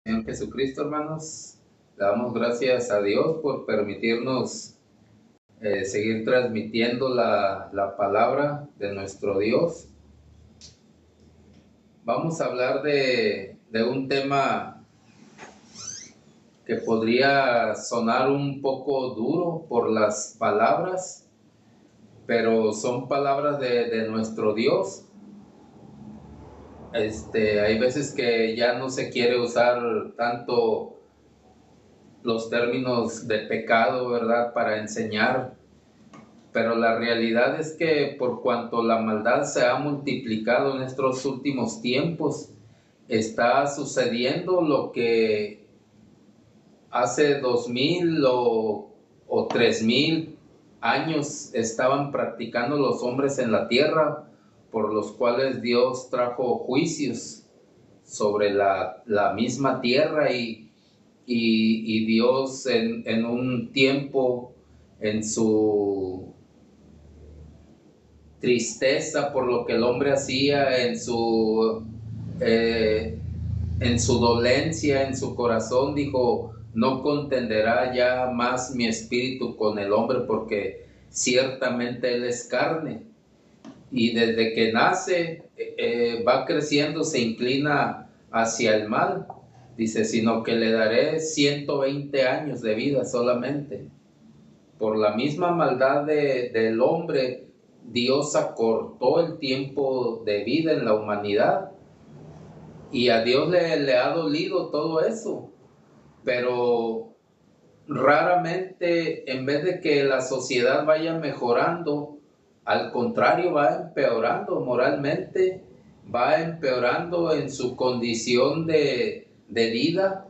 Señor Jesucristo, hermanos, le damos gracias a Dios por permitirnos seguir transmitiendo la palabra de nuestro Dios. Vamos a hablar de un tema que podría sonar un poco duro por las palabras, pero son palabras de nuestro Dios. Hay veces que ya no se quiere usar tanto los términos de pecado, ¿verdad?, para enseñar. Pero la realidad es que por cuanto la maldad se ha multiplicado en estos últimos tiempos, está sucediendo lo que hace 2000 o 3000 años estaban practicando los hombres en la tierra, por los cuales Dios trajo juicios sobre la misma tierra y Dios en un tiempo, en su tristeza por lo que el hombre hacía, en su dolencia, en su corazón, dijo: no contenderá ya más mi espíritu con el hombre, porque ciertamente él es carne. Y desde que nace, va creciendo, se inclina hacia el mal. Dice: sino que le daré 120 años de vida solamente. Por la misma maldad del hombre, Dios acortó el tiempo de vida en la humanidad, y a Dios le ha dolido todo eso. Pero raramente, en vez de que la sociedad vaya mejorando, al contrario, va empeorando moralmente, va empeorando en su condición de vida.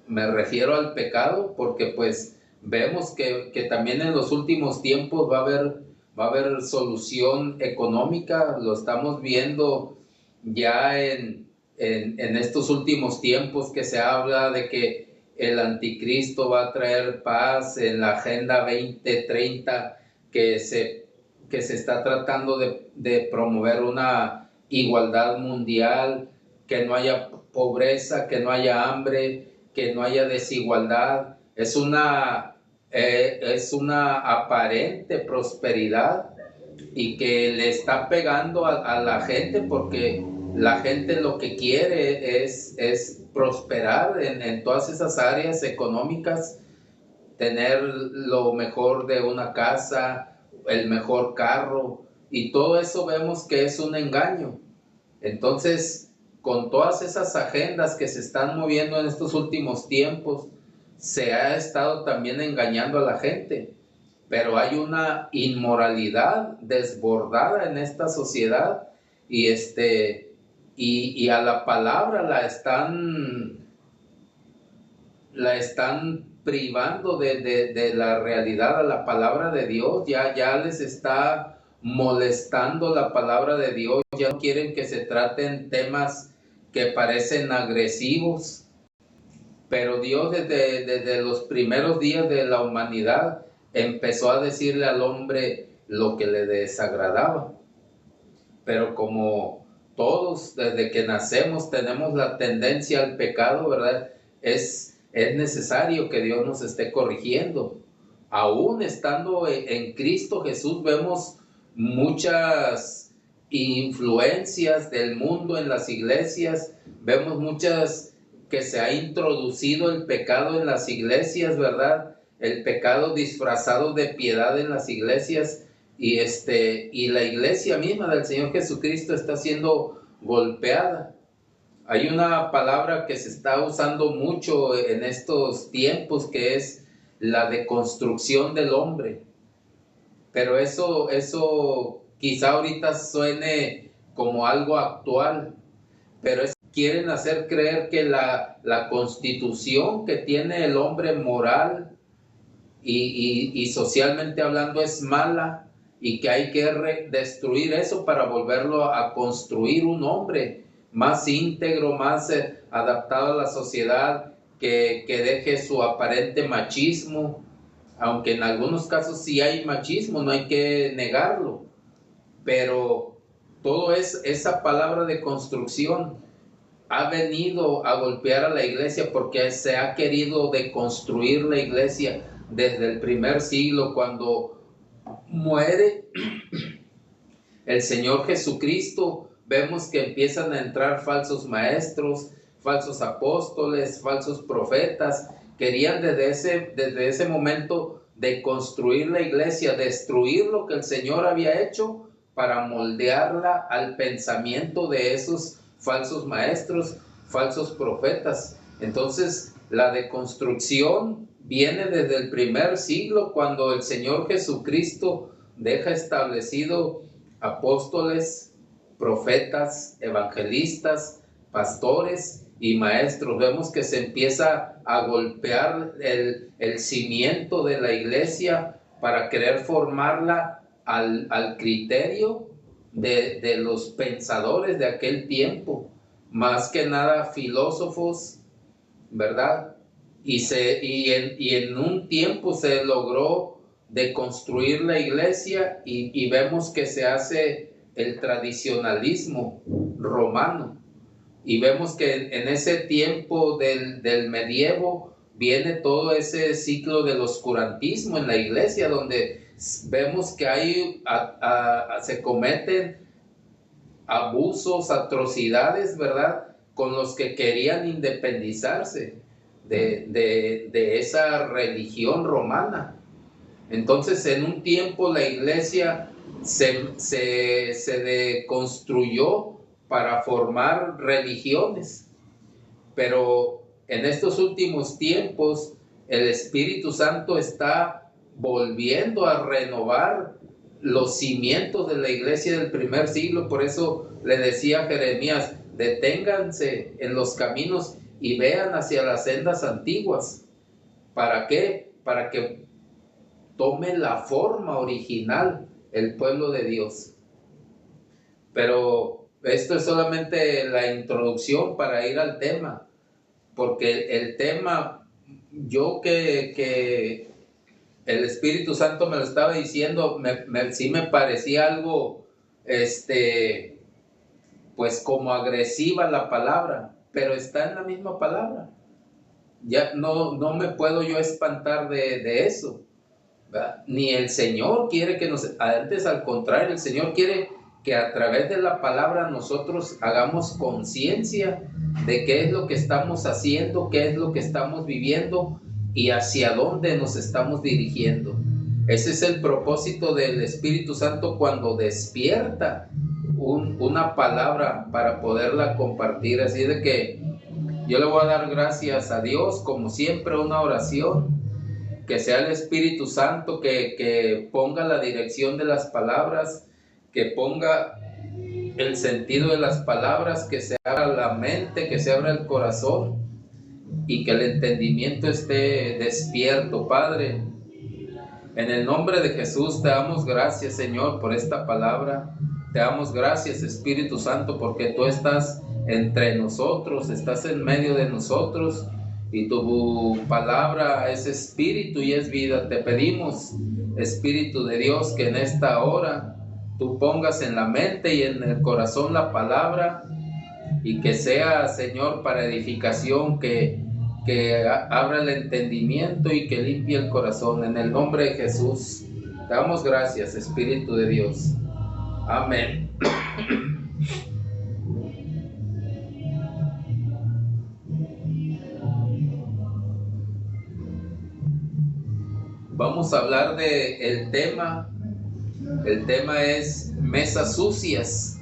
Me refiero al pecado, porque pues vemos que también en los últimos tiempos va a haber solución económica. Lo estamos viendo ya en estos últimos tiempos, que se habla de que el anticristo va a traer paz en la Agenda 2030, que se está tratando de promover una igualdad mundial, que no haya pobreza, que no haya hambre, que no haya desigualdad. Es una aparente prosperidad, y que le está pegando a la gente, porque la gente lo que quiere es prosperar en todas esas áreas económicas, tener lo mejor de una casa, el mejor carro, y todo eso vemos que es un engaño. Entonces, con todas esas agendas que se están moviendo en estos últimos tiempos, se ha estado también engañando a la gente. Pero hay una inmoralidad desbordada en esta sociedad, y a la palabra la están privando de la realidad. A la palabra de Dios ya les está molestando la palabra de Dios. Ya no quieren que se traten temas que parecen agresivos, pero Dios desde los primeros días de la humanidad empezó a decirle al hombre lo que le desagradaba. Pero como todos desde que nacemos tenemos la tendencia al pecado, ¿verdad? Es necesario que Dios nos esté corrigiendo. Aún estando en Cristo Jesús, vemos muchas influencias del mundo en las iglesias, vemos muchas que se ha introducido el pecado en las iglesias, ¿verdad? El pecado disfrazado de piedad en las iglesias, y la iglesia misma del Señor Jesucristo está siendo golpeada. Hay una palabra que se está usando mucho en estos tiempos, que es la deconstrucción del hombre. Pero eso quizá ahorita suene como algo actual, pero quieren hacer creer que la constitución que tiene el hombre moral y socialmente hablando es mala, y que hay que destruir eso para volverlo a construir un hombre más íntegro, más adaptado a la sociedad, que deje su aparente machismo, aunque en algunos casos sí hay machismo, no hay que negarlo, pero todo es esa palabra de construcción. ha venido a golpear a la iglesia porque se ha querido deconstruir la iglesia desde el primer siglo, cuando muere el Señor Jesucristo. Vemos que empiezan a entrar falsos maestros, falsos apóstoles, falsos profetas. Querían desde ese momento deconstruir la iglesia, destruir lo que el Señor había hecho para moldearla al pensamiento de esos falsos maestros, falsos profetas. Entonces, la deconstrucción viene desde el primer siglo, cuando el Señor Jesucristo deja establecido apóstoles, profetas, evangelistas, pastores y maestros. Vemos que se empieza a golpear el cimiento de la iglesia para querer formarla al criterio de los pensadores de aquel tiempo, más que nada filósofos, ¿verdad? Y en un tiempo se logró deconstruir la iglesia y vemos que se hace el tradicionalismo romano, y vemos que en ese tiempo del medievo viene todo ese ciclo del oscurantismo en la iglesia, donde vemos que se cometen abusos, atrocidades, ¿verdad?, con los que querían independizarse de esa religión romana. Entonces, en un tiempo la iglesia se deconstruyó para formar religiones, pero en estos últimos tiempos el Espíritu Santo está volviendo a renovar los cimientos de la iglesia del primer siglo. Por eso le decía a Jeremías: deténganse en los caminos y vean hacia las sendas antiguas. ¿Para qué? Para que tome la forma original el pueblo de Dios. Pero esto es solamente la introducción para ir al tema, porque el tema, yo que el Espíritu Santo me lo estaba diciendo, sí me parecía algo, pues como agresiva la palabra, pero está en la misma palabra. Ya no me puedo yo espantar de eso, ¿verdad? Ni el Señor quiere que antes al contrario, el Señor quiere que a través de la palabra nosotros hagamos conciencia de qué es lo que estamos haciendo, qué es lo que estamos viviendo y hacia dónde nos estamos dirigiendo. Ese es el propósito del Espíritu Santo cuando despierta una palabra para poderla compartir. Así de que yo le voy a dar gracias a Dios, como siempre, una oración, que sea el Espíritu Santo que ponga la dirección de las palabras, que ponga el sentido de las palabras, que se abra la mente, que se abra el corazón y que el entendimiento esté despierto. Padre, en el nombre de Jesús te damos gracias, Señor, por esta palabra. Te damos gracias, Espíritu Santo, porque tú estás entre nosotros, estás en medio de nosotros, y tu palabra es espíritu y es vida. Te pedimos, Espíritu de Dios, que en esta hora tú pongas en la mente y en el corazón la palabra, y que sea, Señor, para edificación, que abra el entendimiento y que limpie el corazón. En el nombre de Jesús te damos gracias, Espíritu de Dios. Amén. Vamos a hablar del tema. El tema es mesas sucias,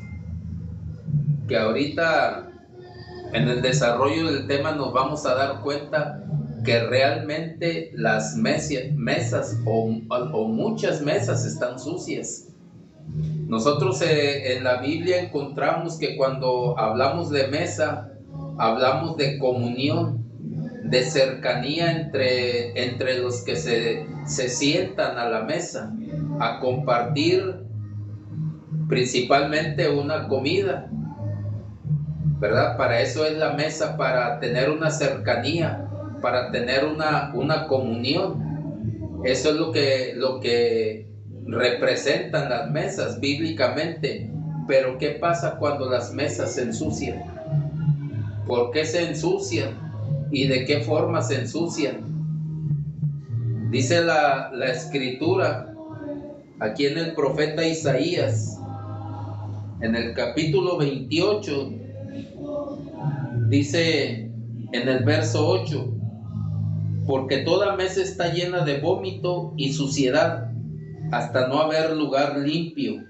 que ahorita en el desarrollo del tema nos vamos a dar cuenta que realmente las mesas o muchas mesas están sucias. Nosotros en la Biblia encontramos que cuando hablamos de mesa, hablamos de comunión, de cercanía entre los que se sientan a la mesa a compartir principalmente una comida, ¿verdad? Para eso es la mesa, para tener una cercanía, para tener una comunión. Eso es lo que representan las mesas bíblicamente. Pero ¿qué pasa cuando las mesas se ensucian? ¿Por qué se ensucian? ¿Y de qué forma se ensucian? Dice la escritura aquí en el profeta Isaías, en el capítulo 28, dice en el verso 8: porque toda mesa está llena de vómito y suciedad, hasta no haber lugar limpio.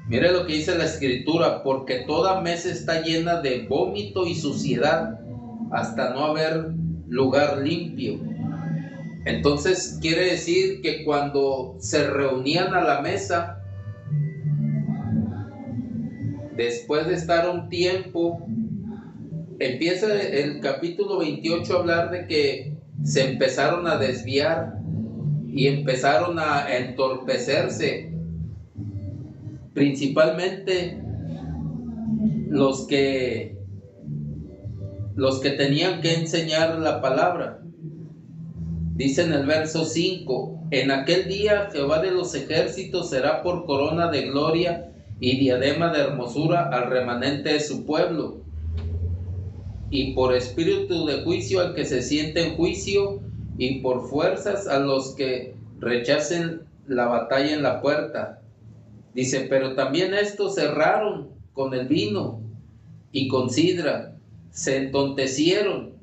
Mire lo que dice la escritura: porque toda mesa está llena de vómito y suciedad, hasta no haber lugar limpio. Entonces quiere decir que cuando se reunían a la mesa, después de estar un tiempo, empieza el capítulo 28 a hablar de que se empezaron a desviar y empezaron a entorpecerse, principalmente los que tenían que enseñar la palabra. Dice en el verso 5: en aquel día Jehová de los ejércitos será por corona de gloria y diadema de hermosura al remanente de su pueblo, y por espíritu de juicio al que se siente en juicio, y por fuerzas a los que rechacen la batalla en la puerta. Dice: pero también estos erraron con el vino y con sidra, se entontecieron.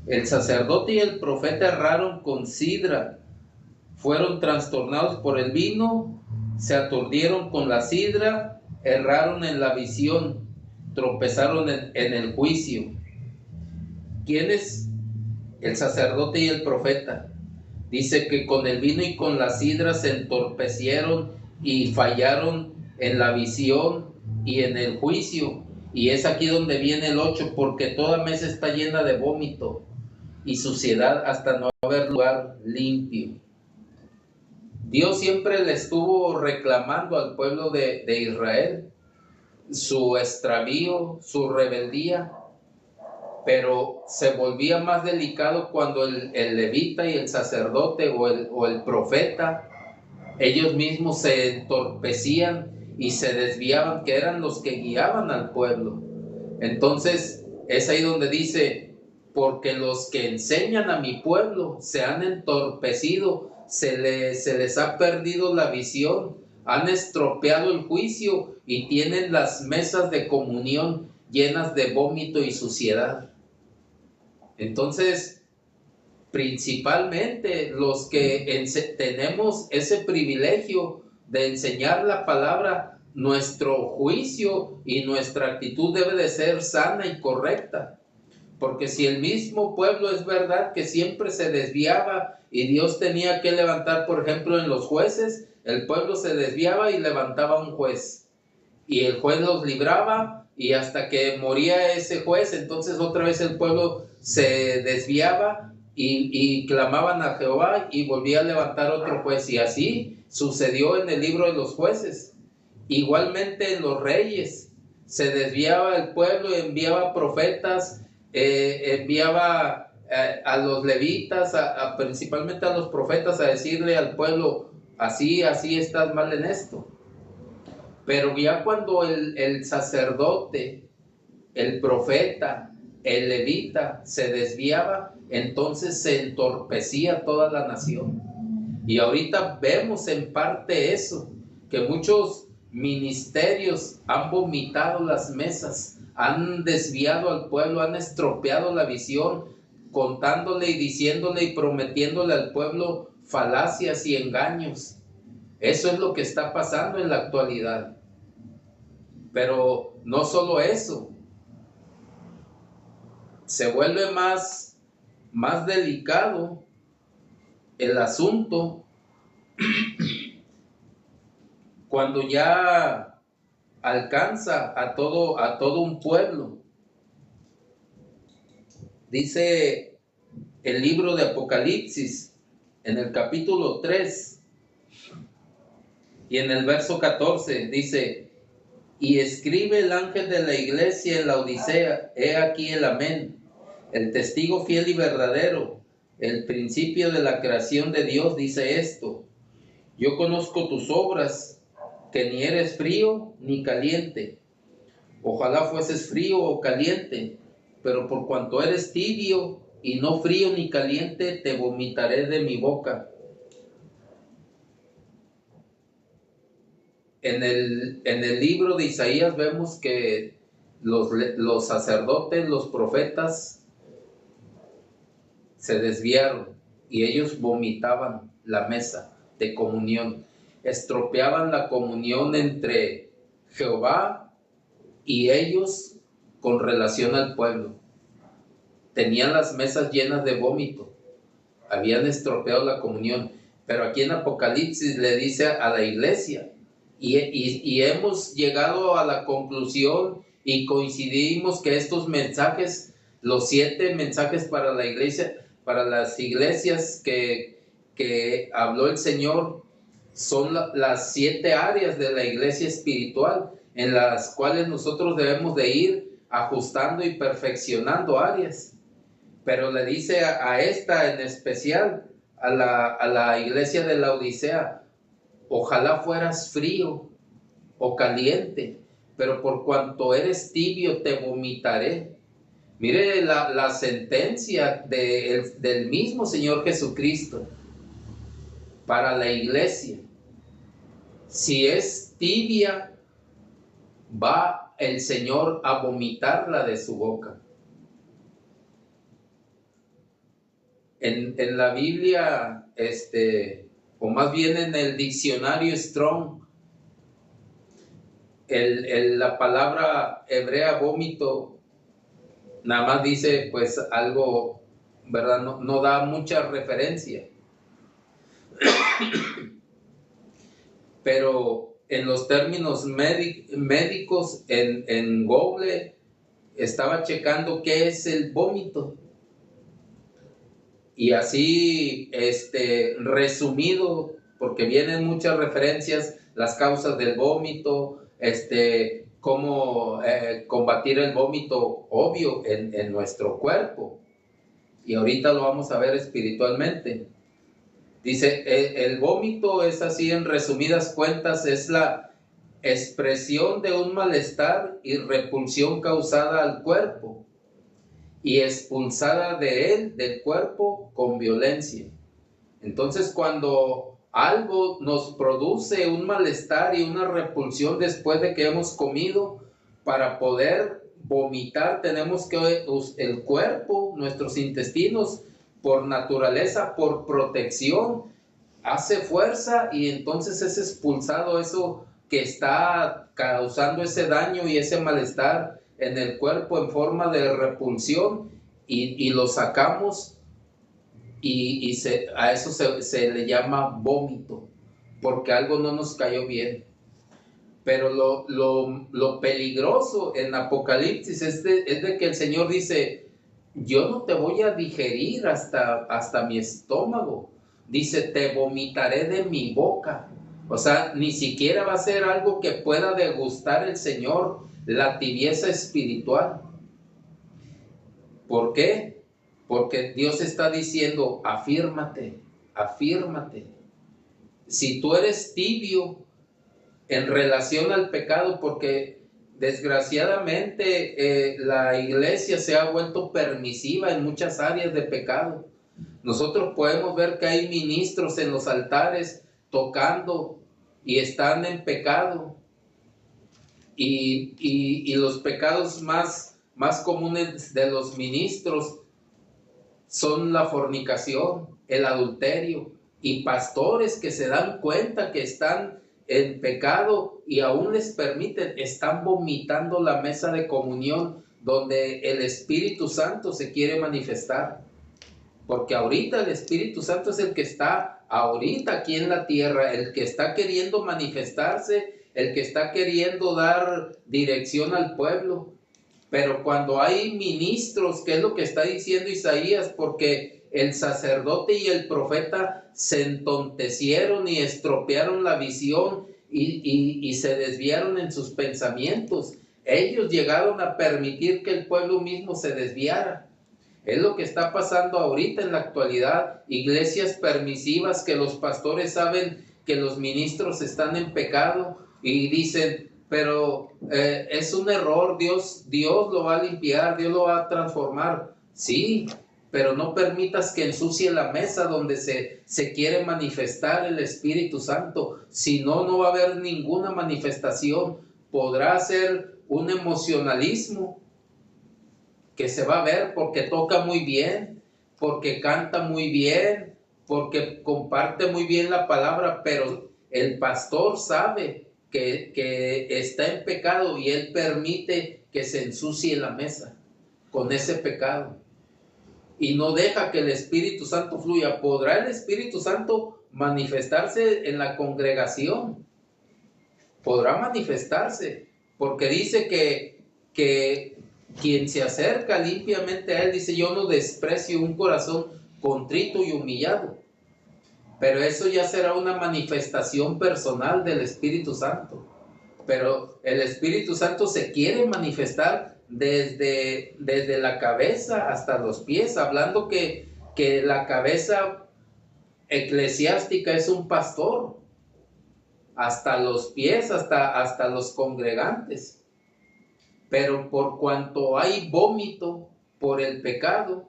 El sacerdote y el profeta erraron con sidra, fueron trastornados por el vino, se aturdieron con la sidra, erraron en la visión, tropezaron en el juicio. ¿Quién es? El sacerdote y el profeta. Dice que con el vino y con la sidra se entorpecieron y fallaron en la visión y en el juicio. Y es aquí donde viene el 8: porque toda mesa está llena de vómito y suciedad, hasta no haber lugar limpio. Dios siempre le estuvo reclamando al pueblo de Israel su extravío, su rebeldía, pero se volvía más delicado cuando el levita y el sacerdote o el profeta, ellos mismos se entorpecían y se desviaban, que eran los que guiaban al pueblo. Entonces es ahí donde dice: porque los que enseñan a mi pueblo se han entorpecido, se les ha perdido la visión, han estropeado el juicio y tienen las mesas de comunión llenas de vómito y suciedad. Entonces, principalmente los que tenemos ese privilegio de enseñar la palabra, nuestro juicio y nuestra actitud debe de ser sana y correcta. Porque si el mismo pueblo es verdad que siempre se desviaba y Dios tenía que levantar, por ejemplo, en los jueces, el pueblo se desviaba y levantaba un juez. Y el juez los libraba y hasta que moría ese juez, entonces otra vez el pueblo se desviaba y clamaban a Jehová y volvía a levantar otro juez. Y así sucedió en el libro de los jueces. Igualmente en los reyes, se desviaba el pueblo y enviaba profetas, enviaba a los levitas, principalmente a los profetas, a decirle al pueblo: así estás mal en esto. Pero ya cuando el sacerdote, el profeta, el levita se desviaba, entonces se entorpecía toda la nación. Y ahorita vemos en parte eso, que muchos ministerios han vomitado las mesas, han desviado al pueblo, han estropeado la visión, contándole y diciéndole y prometiéndole al pueblo falacias y engaños. Eso es lo que está pasando en la actualidad. Pero no solo eso, se vuelve más delicado el asunto cuando ya alcanza a todo un pueblo. Dice el libro de Apocalipsis en el capítulo 3 y en el verso 14 dice: y escribe el ángel de la iglesia en la Odisea, he aquí el amén, el testigo fiel y verdadero, el principio de la creación de Dios, dice esto: yo conozco tus obras, que ni eres frío ni caliente. Ojalá fueses frío o caliente, pero por cuanto eres tibio y no frío ni caliente, te vomitaré de mi boca. En el libro de Isaías vemos que los sacerdotes, los profetas, se desviaron y ellos vomitaban la mesa de comunión, estropeaban la comunión entre Jehová y ellos con relación al pueblo. Tenían las mesas llenas de vómito, habían estropeado la comunión. Pero aquí en Apocalipsis le dice a la iglesia, y hemos llegado a la conclusión y coincidimos que estos mensajes, los 7 mensajes para la iglesia, para las iglesias que habló el Señor, son las 7 áreas de la iglesia espiritual en las cuales nosotros debemos de ir ajustando y perfeccionando áreas. Pero le dice a esta en especial, a la iglesia de la Odisea, ojalá fueras frío o caliente, pero por cuanto eres tibio te vomitaré. Mire la sentencia del mismo Señor Jesucristo para la iglesia. Si es tibia, va el Señor a vomitarla de su boca. En la Biblia, o más bien en el diccionario Strong, la palabra hebrea vómito nada más dice pues algo, ¿verdad? No da mucha referencia. Pero en los términos médicos, en Google estaba checando qué es el vómito. Y así, resumido, porque vienen muchas referencias, las causas del vómito, cómo combatir el vómito, obvio, en nuestro cuerpo. Y ahorita lo vamos a ver espiritualmente. Dice, el vómito es así, en resumidas cuentas, es la expresión de un malestar y repulsión causada al cuerpo y expulsada de él, del cuerpo, con violencia. Entonces, cuando algo nos produce un malestar y una repulsión después de que hemos comido, para poder vomitar tenemos que el cuerpo, nuestros intestinos, por naturaleza, por protección, hace fuerza y entonces es expulsado eso que está causando ese daño y ese malestar en el cuerpo en forma de repulsión y lo sacamos y a eso se le llama vómito, porque algo no nos cayó bien. Pero lo peligroso en Apocalipsis es de que el Señor dice, yo no te voy a digerir hasta mi estómago. Dice, te vomitaré de mi boca. O sea, ni siquiera va a ser algo que pueda degustar el Señor, la tibieza espiritual. ¿Por qué? Porque Dios está diciendo, afírmate, afírmate. Si tú eres tibio en relación al pecado, porque desgraciadamente la iglesia se ha vuelto permisiva en muchas áreas de pecado. Nosotros podemos ver que hay ministros en los altares tocando y están en pecado. Y los pecados más comunes de los ministros son la fornicación, el adulterio, y pastores que se dan cuenta que están en pecado y aún les permiten, están vomitando la mesa de comunión donde el Espíritu Santo se quiere manifestar. Porque ahorita el Espíritu Santo es el que está ahorita aquí en la tierra, el que está queriendo manifestarse, el que está queriendo dar dirección al pueblo. Pero cuando hay ministros, ¿qué es lo que está diciendo Isaías? Porque el sacerdote y el profeta se entontecieron y estropearon la visión y se desviaron en sus pensamientos. Ellos llegaron a permitir que el pueblo mismo se desviara. Es lo que está pasando ahorita en la actualidad. Iglesias permisivas que los pastores saben que los ministros están en pecado y dicen, pero es un error. Dios lo va a limpiar, Dios lo va a transformar. Sí, pero no permitas que ensucie la mesa donde se quiere manifestar el Espíritu Santo. Si no, no va a haber ninguna manifestación. Podrá ser un emocionalismo que se va a ver porque toca muy bien, porque canta muy bien, porque comparte muy bien la palabra, pero el pastor sabe que está en pecado y él permite que se ensucie la mesa con ese pecado y no deja que el Espíritu Santo fluya. ¿Podrá el Espíritu Santo manifestarse en la congregación? Podrá manifestarse, porque dice que quien se acerca limpiamente a él, dice, yo no desprecio un corazón contrito y humillado. Pero eso ya será una manifestación personal del Espíritu Santo. Pero el Espíritu Santo se quiere manifestar desde la cabeza hasta los pies, hablando que la cabeza eclesiástica es un pastor, hasta los pies, hasta los congregantes. Pero por cuanto hay vómito por el pecado,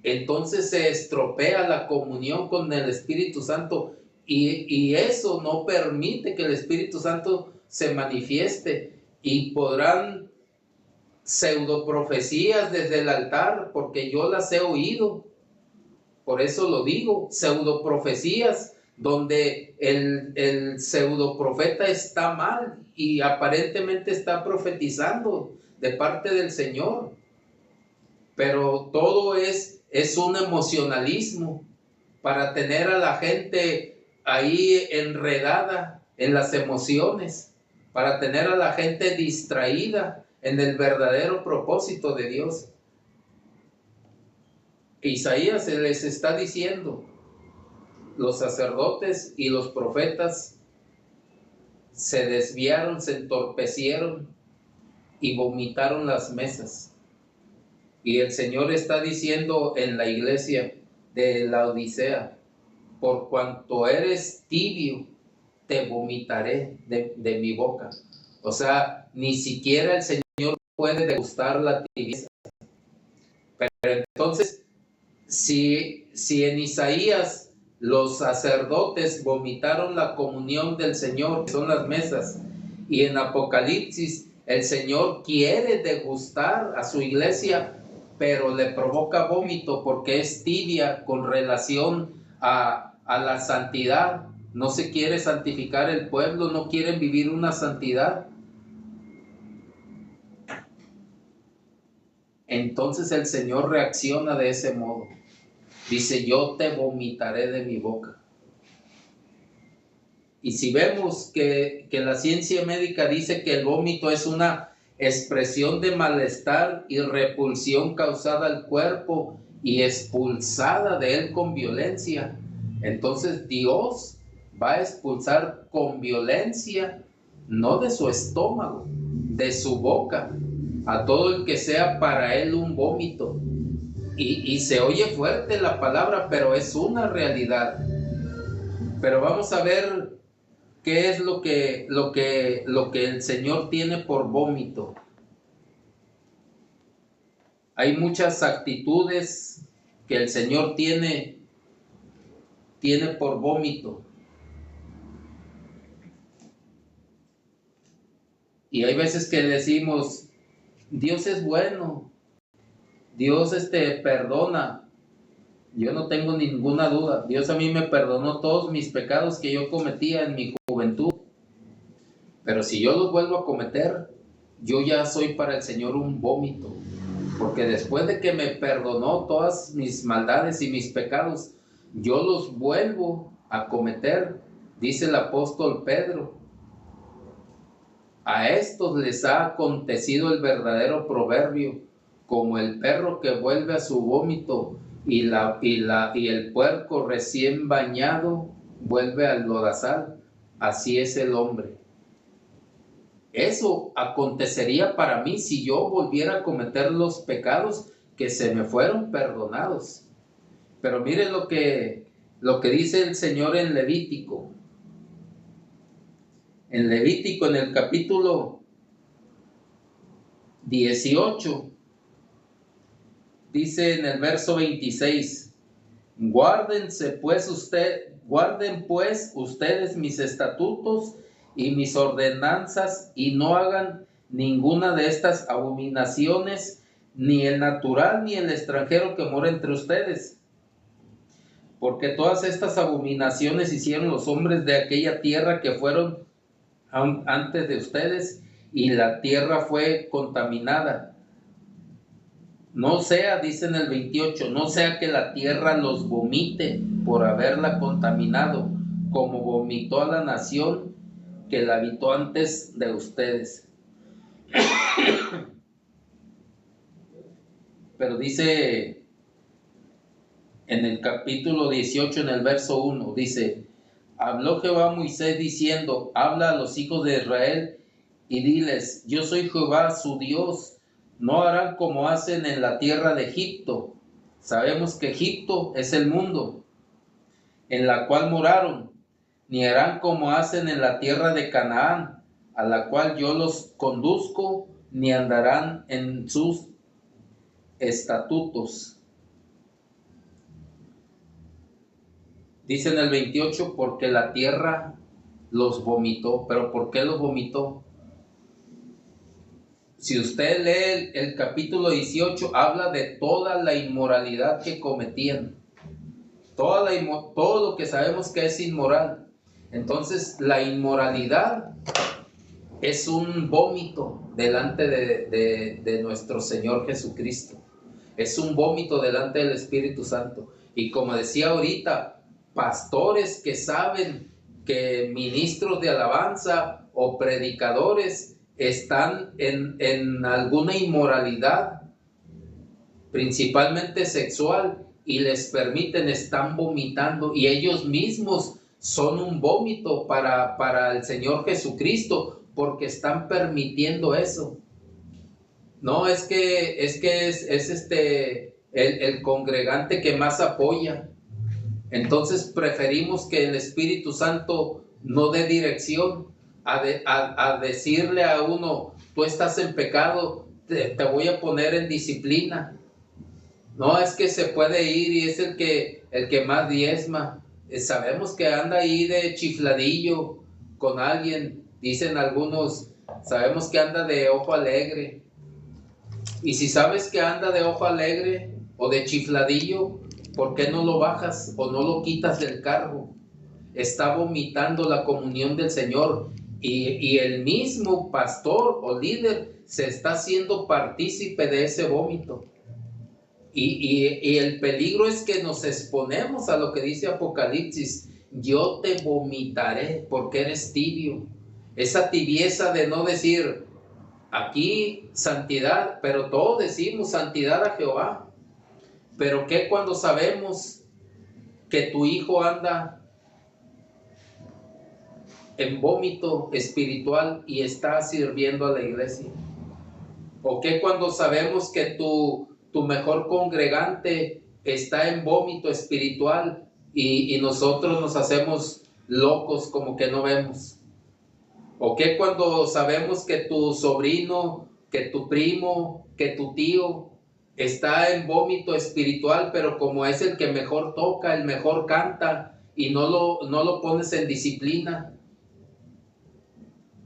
entonces se estropea la comunión con el Espíritu Santo y eso no permite que el Espíritu Santo se manifieste, y podrán pseudoprofecías desde el altar, porque yo las he oído, por eso lo digo, pseudoprofecías donde el pseudoprofeta está mal y aparentemente está profetizando de parte del Señor, pero todo es un emocionalismo para tener a la gente ahí enredada en las emociones, para tener a la gente distraída en el verdadero propósito de Dios. Isaías se les está diciendo, los sacerdotes y los profetas se desviaron, se entorpecieron y vomitaron las mesas. Y el Señor está diciendo en la iglesia de la Odisea, por cuanto eres tibio, te vomitaré de mi boca. O sea, ni siquiera el Señor puede degustar la tibieza. Pero entonces, si en Isaías los sacerdotes vomitaron la comunión del Señor, que son las mesas, y en Apocalipsis el Señor quiere degustar a su iglesia, pero le provoca vómito porque es tibia con relación a la santidad, no se quiere santificar el pueblo, no quieren vivir una santidad. Entonces el Señor reacciona de ese modo. Dice, yo te vomitaré de mi boca. Y si vemos que la ciencia médica dice que el vómito es una expresión de malestar y repulsión causada al cuerpo y expulsada de él con violencia, entonces Dios va a expulsar con violencia, no de su estómago, de su boca, a todo el que sea para él un vómito. Y se oye fuerte la palabra, pero es una realidad. Pero vamos a ver qué es lo que el Señor tiene por vómito. Hay muchas actitudes que el Señor tiene por vómito. Y hay veces que decimos, Dios es bueno, Dios perdona. Yo no tengo ninguna duda. Dios a mí me perdonó todos mis pecados que yo cometía en mi juventud. Pero si yo los vuelvo a cometer, yo ya soy para el Señor un vómito. Porque después de que me perdonó todas mis maldades y mis pecados, yo los vuelvo a cometer, dice el apóstol Pedro. A estos les ha acontecido el verdadero proverbio, como el perro que vuelve a su vómito y el puerco recién bañado vuelve al lodazal. Así es el hombre. Eso acontecería para mí si yo volviera a cometer los pecados que se me fueron perdonados. Pero mire lo que dice el Señor en Levítico. En Levítico, en el capítulo 18, dice en el verso 26, guarden pues ustedes mis estatutos y mis ordenanzas, y no hagan ninguna de estas abominaciones, ni el natural ni el extranjero que mora entre ustedes, porque todas estas abominaciones hicieron los hombres de aquella tierra que fueron antes de ustedes, y la tierra fue contaminada. No sea, dice en el 28, no sea que la tierra los vomite por haberla contaminado, como vomitó a la nación que la habitó antes de ustedes. Pero dice en el capítulo 18, en el verso 1, dice, habló Jehová a Moisés diciendo, habla a los hijos de Israel y diles, yo soy Jehová su Dios, no harán como hacen en la tierra de Egipto. Sabemos que Egipto es el mundo en la cual moraron, ni harán como hacen en la tierra de Canaán, a la cual yo los conduzco, ni andarán en sus estatutos. Dice en el 28, porque la tierra los vomitó. ¿Pero por qué los vomitó? Si usted lee el capítulo 18, habla de toda la inmoralidad que cometían. Todo lo que sabemos que es inmoral. Entonces, la inmoralidad es un vómito delante de nuestro Señor Jesucristo. Es un vómito delante del Espíritu Santo. Y como decía ahorita, pastores que saben que ministros de alabanza o predicadores están en alguna inmoralidad, principalmente sexual, y les permiten, están vomitando, y ellos mismos son un vómito para el Señor Jesucristo, porque están permitiendo eso. No, es el congregante que más apoya. Entonces preferimos que el Espíritu Santo no dé dirección a decirle a uno, tú estás en pecado, te voy a poner en disciplina. No, es que se puede ir y es el que más diezma. Sabemos que anda ahí de chifladillo con alguien, dicen algunos, sabemos que anda de ojo alegre. Y si sabes que anda de ojo alegre o de chifladillo, ¿por qué no lo bajas o no lo quitas del cargo? Está vomitando la comunión del Señor, y el mismo pastor o líder se está haciendo partícipe de ese vómito. Y el peligro es que nos exponemos a lo que dice Apocalipsis, yo te vomitaré porque eres tibio. Esa tibieza de no decir, aquí santidad, pero todos decimos santidad a Jehová. Pero ¿qué cuando sabemos que tu hijo anda en vómito espiritual y está sirviendo a la iglesia? ¿O qué cuando sabemos que tu mejor congregante está en vómito espiritual y nosotros nos hacemos locos como que no vemos? ¿O qué cuando sabemos que tu sobrino, que tu primo, que tu tío está en vómito espiritual, pero como es el que mejor toca, el mejor canta, y no lo pones en disciplina?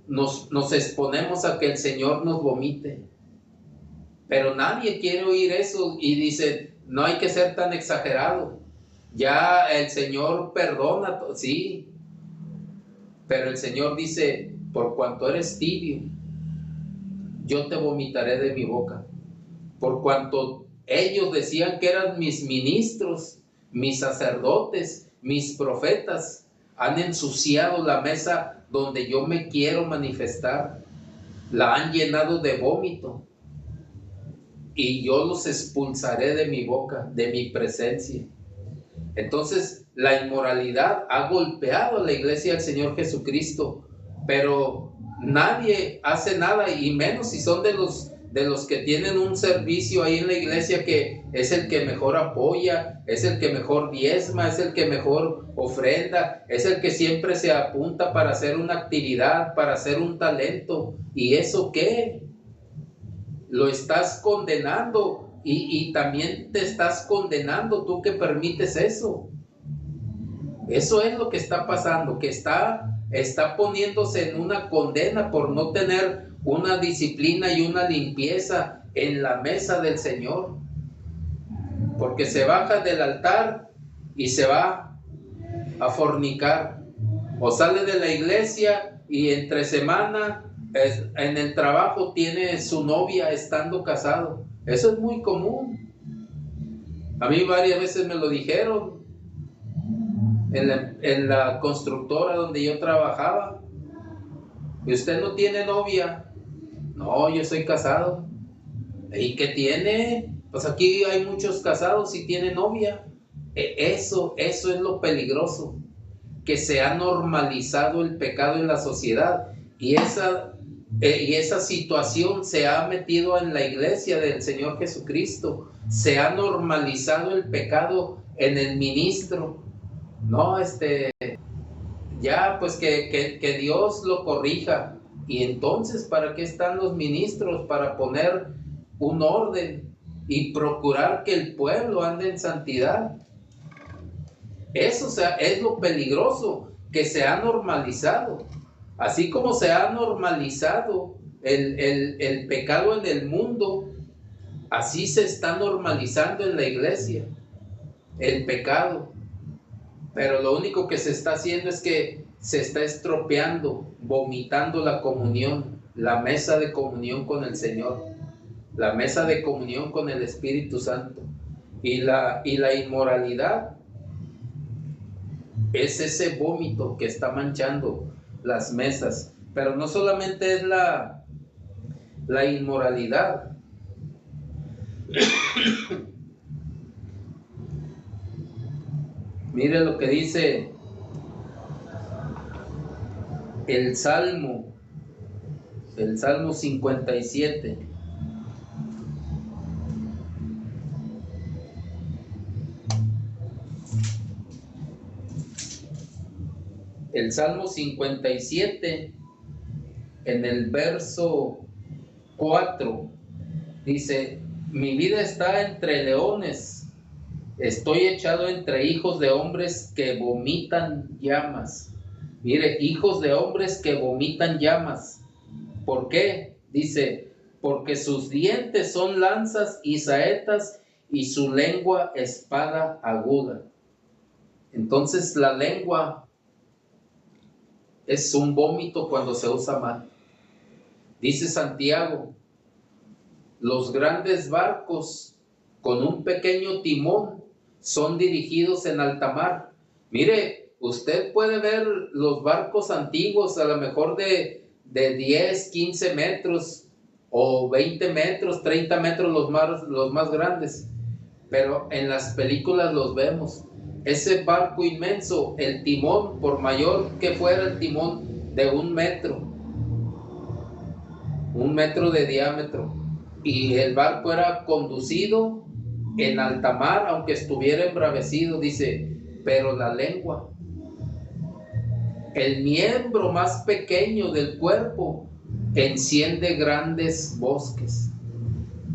Nos exponemos a que el Señor nos vomite. Pero nadie quiere oír eso y dice, no hay que ser tan exagerado. Ya el Señor perdona, sí. Pero el Señor dice, por cuanto eres tibio, yo te vomitaré de mi boca. Por cuanto ellos decían que eran mis ministros, mis sacerdotes, mis profetas, han ensuciado la mesa donde yo me quiero manifestar, la han llenado de vómito, y yo los expulsaré de mi boca, de mi presencia. Entonces, la inmoralidad ha golpeado a la iglesia del Señor Jesucristo, pero nadie hace nada, y menos si son de de los que tienen un servicio ahí en la iglesia que es el que mejor apoya, es el que mejor diezma, es el que mejor ofrenda, es el que siempre se apunta para hacer una actividad, para hacer un talento. ¿Y eso qué? Lo estás condenando y también te estás condenando tú que permites eso. Eso es lo que está pasando, que está poniéndose en una condena por no tener una disciplina y una limpieza en la mesa del Señor. Porque se baja del altar y se va a fornicar. O sale de la iglesia y entre semana en el trabajo tiene su novia estando casado. Eso es muy común. A mí varias veces me lo dijeron en la constructora donde yo trabajaba. ¿Y usted no tiene novia? No, yo soy casado. ¿Y qué tiene? Pues aquí hay muchos casados y tienen novia. Eso es lo peligroso, que se ha normalizado el pecado en la sociedad y esa situación se ha metido en la iglesia del Señor Jesucristo. Se ha normalizado el pecado en el ministro. No, ya pues que Dios lo corrija. Y entonces, ¿para qué están los ministros? Para poner un orden y procurar que el pueblo ande en santidad. Eso, es lo peligroso, que se ha normalizado. Así como se ha normalizado el pecado en el mundo, así se está normalizando en la iglesia el pecado. Pero lo único que se está haciendo es que se está estropeando, vomitando la comunión, la mesa de comunión con el Señor, la mesa de comunión con el Espíritu Santo. Y la inmoralidad es ese vómito que está manchando las mesas. Pero no solamente es la inmoralidad. Mire lo que dice el Salmo 57. El Salmo 57, en el verso 4, dice: mi vida está entre leones, estoy echado entre hijos de hombres que vomitan llamas. Mire, hijos de hombres que vomitan llamas. ¿Por qué? Dice: porque sus dientes son lanzas y saetas y su lengua espada aguda. Entonces la lengua es un vómito cuando se usa mal. Dice Santiago: los grandes barcos con un pequeño timón son dirigidos en alta mar. Mire, usted puede ver los barcos antiguos, a lo mejor de 10, 15 metros o 20 metros, 30 metros los más grandes, pero en las películas los vemos. Ese barco inmenso, el timón, por mayor que fuera el timón, de 1 metro, 1 metro de diámetro, y el barco era conducido en alta mar, aunque estuviera embravecido. Dice: pero la lengua, el miembro más pequeño del cuerpo, enciende grandes bosques.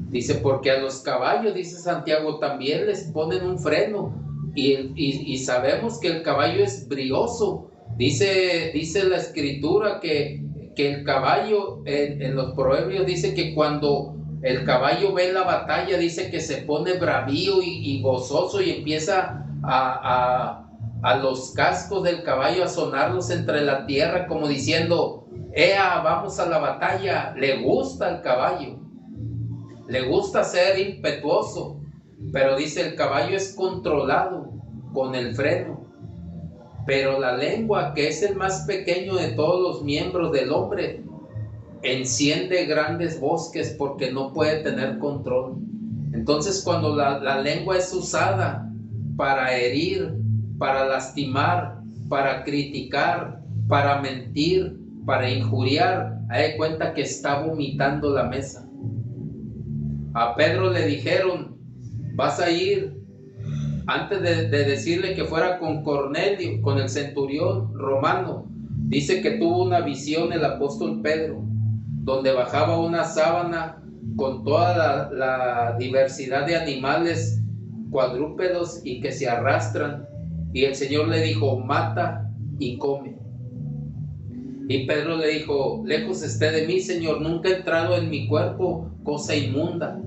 Dice: porque a los caballos, dice Santiago, también les ponen un freno, y sabemos que el caballo es brioso. Dice la escritura que el caballo, en los proverbios, dice que cuando el caballo ve la batalla, dice que se pone bravío y gozoso, y empieza a los cascos del caballo a sonarlos entre la tierra, como diciendo: ¡ea, vamos a la batalla! Le gusta al caballo, le gusta ser impetuoso, pero dice: el caballo es controlado con el freno. Pero la lengua, que es el más pequeño de todos los miembros del hombre, enciende grandes bosques porque no puede tener control. Entonces, cuando la lengua es usada para herir, para lastimar, para criticar, para mentir, para injuriar, hay cuenta que está vomitando la mesa. A Pedro le dijeron, vas a ir, antes de decirle que fuera con Cornelio, con el centurión romano, dice que tuvo una visión el apóstol Pedro, donde bajaba una sábana con toda la diversidad de animales cuadrúpedos y que se arrastran, y el Señor le dijo, mata y come. Y Pedro le dijo, lejos esté de mí, Señor, nunca he entrado en mi cuerpo cosa inmunda.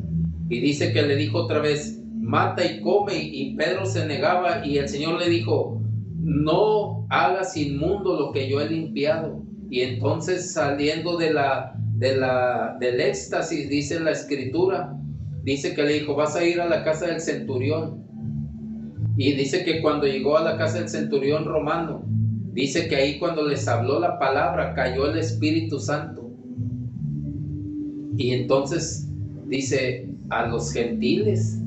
Y dice que le dijo otra vez, mata y come, y Pedro se negaba, y el Señor le dijo, no hagas inmundo lo que yo he limpiado. Y entonces, saliendo del éxtasis, dice la escritura, dice que le dijo, vas a ir a la casa del centurión. Y dice que cuando llegó a la casa del centurión romano, dice que ahí cuando les habló la palabra, cayó el Espíritu Santo. Y entonces dice, a los gentiles.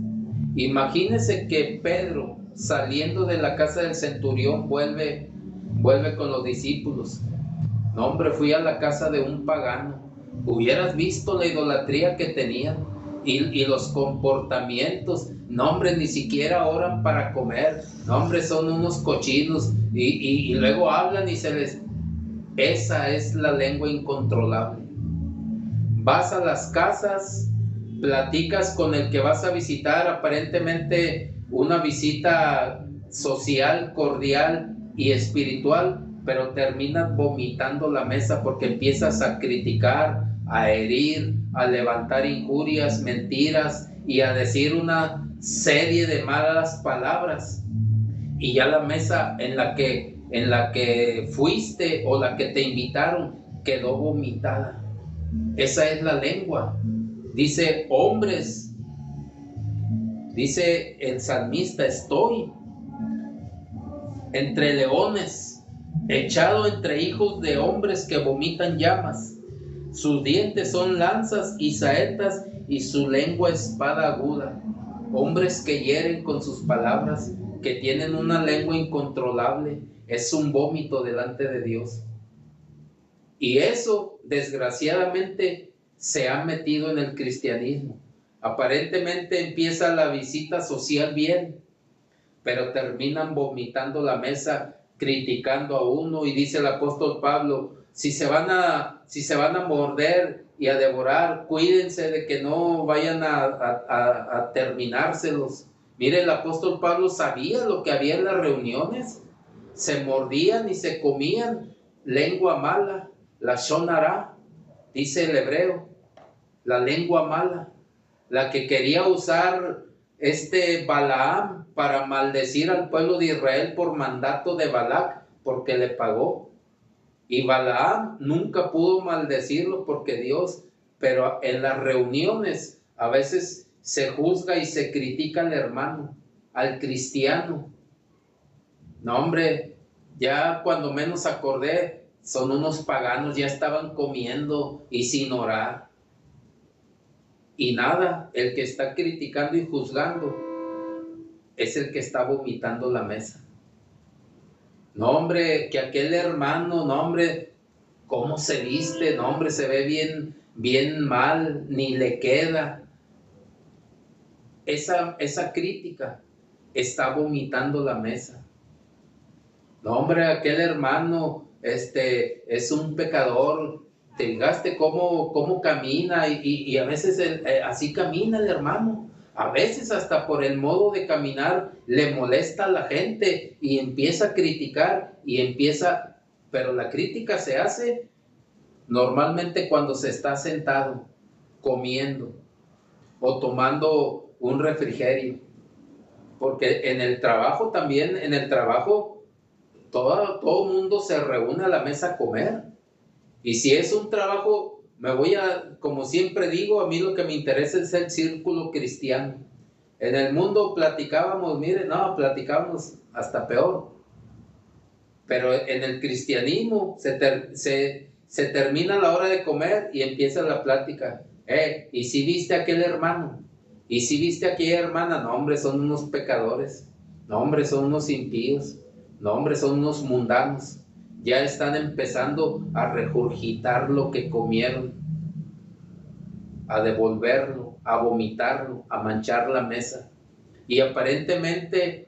Imagínense que Pedro, saliendo de la casa del centurión, vuelve con los discípulos. No, hombre, fui a la casa de un pagano. Hubieras visto la idolatría que tenían y los comportamientos. No, hombre, ni siquiera oran para comer. No, hombre, son unos cochinos. Y luego hablan y se les... Esa es la lengua incontrolable. Vas a las casas, platicas con el que vas a visitar, aparentemente una visita social, cordial y espiritual, pero terminas vomitando la mesa porque empiezas a criticar, a herir, a levantar injurias, mentiras y a decir una serie de malas palabras. Y ya la mesa en la que fuiste o la que te invitaron quedó vomitada. Esa es la lengua. Dice, hombres, dice el salmista, estoy entre leones, echado entre hijos de hombres que vomitan llamas. Sus dientes son lanzas y saetas y su lengua espada aguda. Hombres que hieren con sus palabras, que tienen una lengua incontrolable, es un vómito delante de Dios. Y eso, desgraciadamente, se ha metido en el cristianismo. Aparentemente empieza la visita social bien, pero terminan vomitando la mesa, criticando a uno, y dice el apóstol Pablo, si se van a morder y a devorar, cuídense de que no vayan a terminárselos. Mire, el apóstol Pablo sabía lo que había en las reuniones, se mordían y se comían lengua mala, la shonara, dice el hebreo, la lengua mala, la que quería usar Balaam para maldecir al pueblo de Israel por mandato de Balac, porque le pagó. Y Balaam nunca pudo maldecirlo porque Dios, pero en las reuniones a veces se juzga y se critica al hermano, al cristiano. No, hombre, ya cuando menos acordé, son unos paganos, ya estaban comiendo y sin orar. Y nada, el que está criticando y juzgando es el que está vomitando la mesa. No, hombre, que aquel hermano, no, hombre, cómo se viste, no, hombre, se ve bien mal, ni le queda. Esa crítica está vomitando la mesa. No, hombre, aquel hermano es un pecador. Te fijaste cómo camina y a veces así camina el hermano. A veces hasta por el modo de caminar le molesta a la gente y empieza a criticar pero la crítica se hace normalmente cuando se está sentado, comiendo o tomando un refrigerio. Porque en el trabajo también, todo mundo se reúne a la mesa a comer. Y si es un trabajo, como siempre digo, a mí lo que me interesa es el círculo cristiano. En el mundo platicábamos hasta peor. Pero en el cristianismo se termina la hora de comer y empieza la plática. ¿Y si viste a aquel hermano? ¿Y si viste a aquella hermana? No, hombre, son unos pecadores. No, hombre, son unos impíos. No, hombre, son unos mundanos. Ya están empezando a regurgitar lo que comieron, a devolverlo, a vomitarlo, a manchar la mesa. Y aparentemente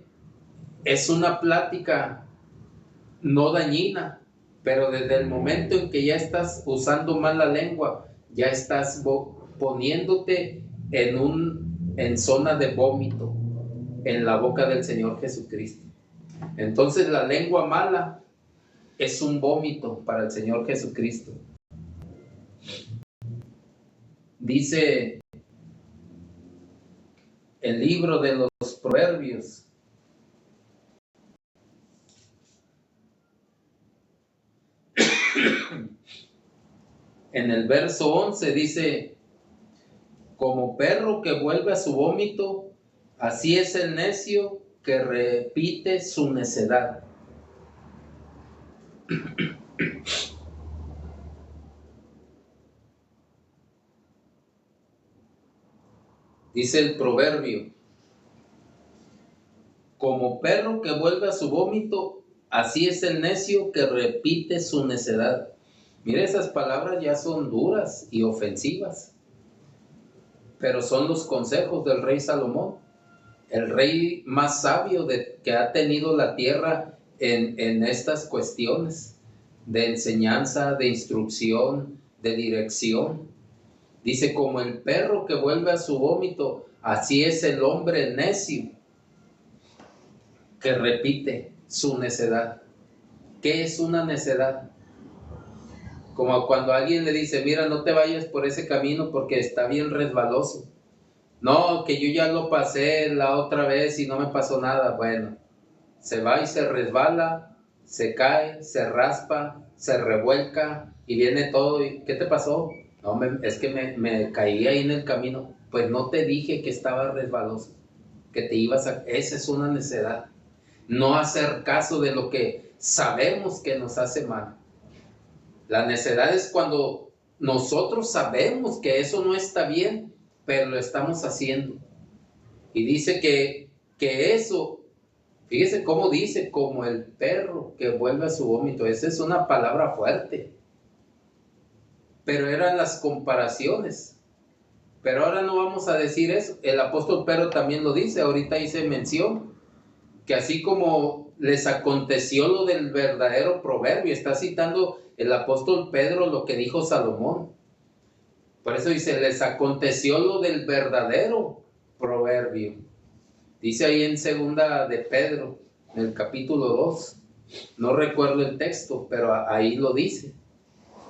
es una plática no dañina, pero desde el momento en que ya estás usando mal la lengua, ya estás poniéndote en zona de vómito en la boca del Señor Jesucristo. Entonces la lengua mala es un vómito para el Señor Jesucristo. Dice el libro de los Proverbios, en el verso 11 dice: como perro que vuelve a su vómito, así es el necio que repite su necedad. Dice el proverbio: como perro que vuelve a su vómito, así es el necio que repite su necedad. Mire, esas palabras ya son duras y ofensivas, pero son los consejos del rey Salomón, el rey más sabio que ha tenido la tierra en estas cuestiones de enseñanza, de instrucción, de dirección. Dice: como el perro que vuelve a su vómito, así es el hombre necio que repite su necedad. ¿Qué es una necedad? Como cuando alguien le dice: mira, no te vayas por ese camino porque está bien resbaloso. No, que yo ya lo pasé la otra vez y no me pasó nada. Bueno, se va y se resbala, se cae, se raspa, se revuelca y viene todo. ¿Y qué te pasó? No, es que me caí ahí en el camino. Pues no te dije que estaba resbaloso, que te ibas a... Esa es una necedad. No hacer caso de lo que sabemos que nos hace mal. La necedad es cuando nosotros sabemos que eso no está bien, pero lo estamos haciendo. Y dice que eso, fíjese cómo dice: como el perro que vuelve a su vómito. Esa es una palabra fuerte. Pero eran las comparaciones. Pero ahora no vamos a decir eso. El apóstol Pedro también lo dice. Ahorita hice mención que así como les aconteció lo del verdadero proverbio, está citando el apóstol Pedro lo que dijo Salomón. Por eso dice: les aconteció lo del verdadero proverbio. Dice ahí en segunda de Pedro, en el capítulo 2. No recuerdo el texto, pero ahí lo dice.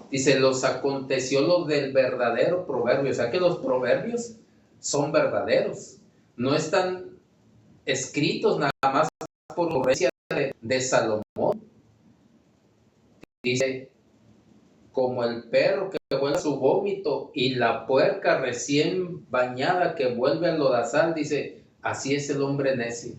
Dice: los aconteció lo del verdadero proverbio. O sea que los proverbios son verdaderos. No están escritos nada más por ocurrencia de Salomón. Dice: como el perro que vuelve a su vómito y la puerca recién bañada que vuelve al lodazal. Dice: así es el hombre necio.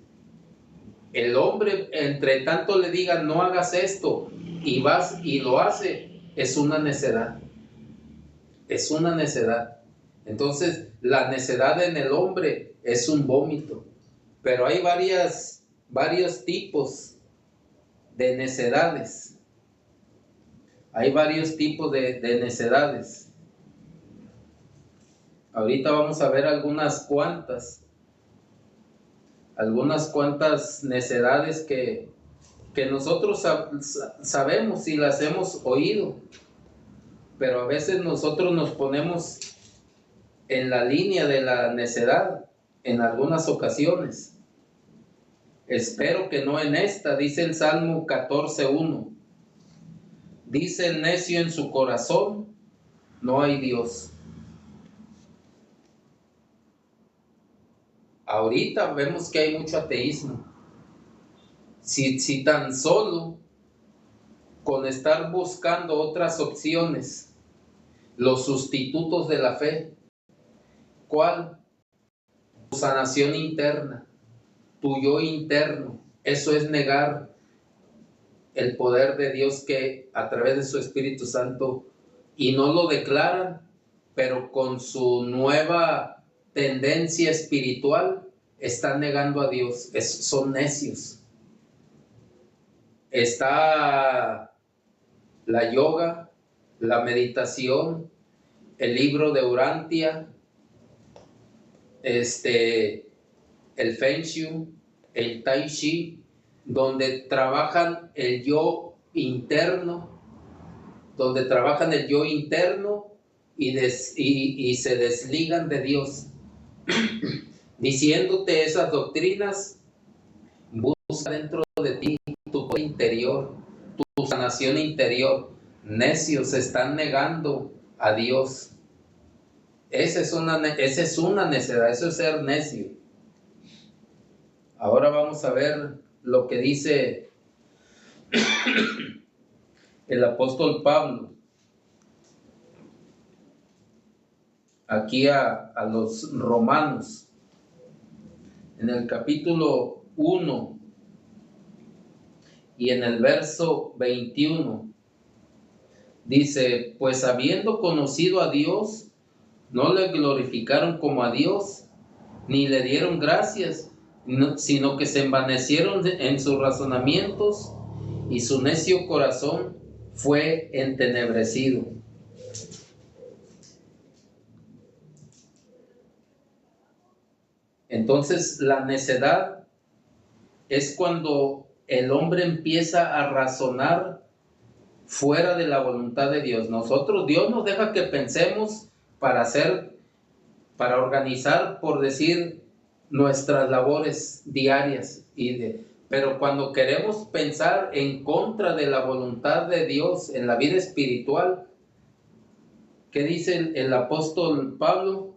El hombre, entre tanto le diga: no hagas esto, y vas y lo hace, es una necedad. Es una necedad. Entonces, la necedad en el hombre es un vómito. Pero hay varios tipos de necedades. Hay varios tipos de necedades. Ahorita vamos a ver algunas cuantas necedades que nosotros sabemos y las hemos oído, pero a veces nosotros nos ponemos en la línea de la necedad en algunas ocasiones. Espero que no en esta. Dice el Salmo 14:1. Dice el necio en su corazón: no hay Dios. Ahorita vemos que hay mucho ateísmo. Si tan solo con estar buscando otras opciones, los sustitutos de la fe, ¿cuál? Tu sanación interna, tu yo interno. Eso es negar el poder de Dios que a través de su Espíritu Santo, y no lo declaran, pero con su nueva tendencia espiritual están negando a Dios. Son necios. Está la yoga, la meditación, el libro de Urantia, el Feng Shui, el Tai Chi, donde trabajan el yo interno, y se desligan de Dios, diciéndote esas doctrinas. Busca dentro de ti tu poder interior, tu sanación interior. Necios, se están negando a Dios. Esa es una necedad, eso es ser necio. Ahora vamos a ver lo que dice el apóstol Pablo aquí a los romanos, en el capítulo 1 y en el verso 21. Dice: pues habiendo conocido a Dios, no le glorificaron como a Dios, ni le dieron gracias, sino que se envanecieron en sus razonamientos, y su necio corazón fue entenebrecido. Entonces, la necedad es cuando el hombre empieza a razonar fuera de la voluntad de Dios. Dios nos deja que pensemos para organizar, por decir, nuestras labores diarias, pero cuando queremos pensar en contra de la voluntad de Dios en la vida espiritual, ¿qué dice el apóstol Pablo?